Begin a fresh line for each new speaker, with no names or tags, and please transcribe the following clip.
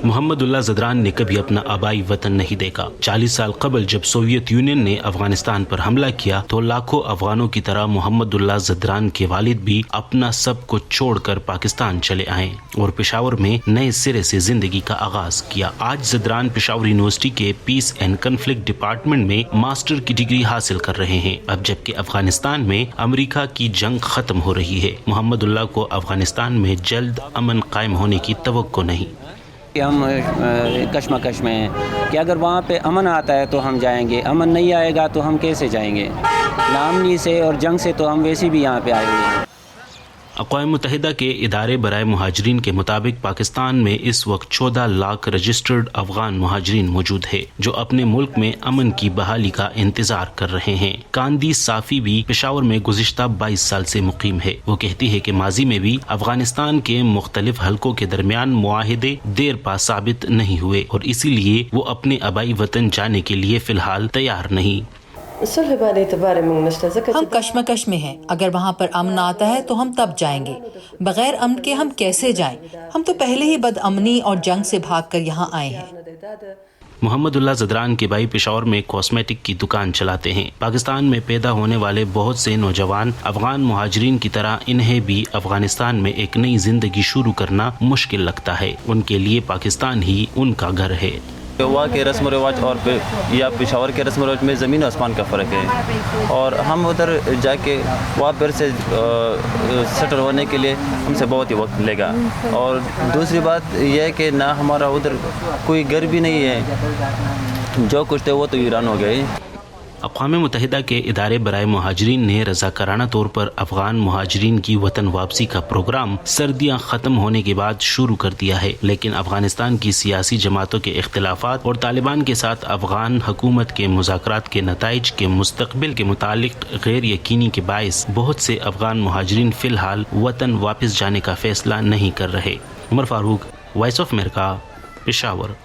मोहम्मदुल्लाह ज़दरान ने कभी अपना आबाई वतन नहीं देखा। 40 साल कबल जब सोवियत यूनियन ने अफगानिस्तान पर हमला किया तो लाखों अफगानों की तरह मोहम्मदुल्लाह ज़दरान के वालिद भी अपना सब कुछ छोड़कर पाकिस्तान चले आए और पेशावर में नए सिरे से जिंदगी का आगाज किया। आज ज़दरान पेशावर यूनिवर्सिटी के पीस एंड कन्फ्लिक्ट डिपार्टमेंट में मास्टर की डिग्री हासिल कर रहे हैं। अब जबकि अफगानिस्तान में अमेरिका की जंग खत्म हो रही है, मोहम्मदुल्लाह को अफगानिस्तान में जल्द अमन कायम होने की तवक्को नहीं।
हम कश्मकश में हैं कि अगर वहाँ पे अमन आता है तो हम जाएंगे, अमन नहीं आएगा तो हम कैसे जाएंगे। नामनी से और जंग से तो हम वैसे भी यहाँ पे आए हुए हैं।
अक़वाम मुत्तहिदा के इदारे बराए मुहाजिरीन के मुताबिक पाकिस्तान में इस वक्त 14 लाख रजिस्टर्ड अफगान मुहाजिरीन मौजूद है जो अपने मुल्क में अमन की बहाली का इंतजार कर रहे हैं। कांदी साफी भी पेशावर में गुज़िश्ता 22 साल से मुकीम है। वो कहती है कि माजी में भी अफगानिस्तान के मुख्तलिफ हलकों के दरमियान मुआहिदे देर पा साबित नहीं हुए और इसीलिए वो अपने आबाई वतन जाने के लिए फिलहाल तैयार नहीं।
हम कश्मकश में हैं, अगर वहाँ पर अमन आता है तो हम तब जाएंगे, बगैर अमन के हम कैसे जाएं? हम तो पहले ही बदअमनी और जंग से भागकर यहाँ आए हैं।
मोहम्मदुल्लाह ज़दरान के भाई पेशावर में कॉस्मेटिक की दुकान चलाते हैं। पाकिस्तान में पैदा होने वाले बहुत से नौजवान अफगान मुहाजिरीन की तरह इन्हें भी अफगानिस्तान में एक नई जिंदगी शुरू करना मुश्किल लगता है। उनके लिए पाकिस्तान ही उनका घर है।
वहाँ के रस्म रिवाज और या पेशावर के रस्म रिवाज में ज़मीन आसमान का फ़र्क है और हम उधर जाके वहाँ पर से सेटल होने के लिए हमसे बहुत ही वक्त लेगा। और दूसरी बात यह है कि ना हमारा उधर कोई घर भी नहीं है, जो कुछ थे वो तो ईरान हो गए।
अक़वाम मुत्तहिदा के इदारे बराए मुहाजिरीन ने रज़ाकाराना तौर पर अफगान मुहाजिरीन की वतन वापसी का प्रोग्राम सर्दियाँ ख़त्म होने के बाद शुरू कर दिया है, लेकिन अफगानिस्तान की सियासी जमातों के इख्तिलाफात और तालिबान के साथ अफगान हुकूमत के मुज़ाकरात के नताइज के मुस्तक़बिल के मुतालिक गैर यकीनी के बायस बहुत से अफगान मुहाजिरीन फ़िलहाल वतन वापस जाने का फ़ैसला नहीं कर रहे। Umar Farooq, Voice of America, Peshawar.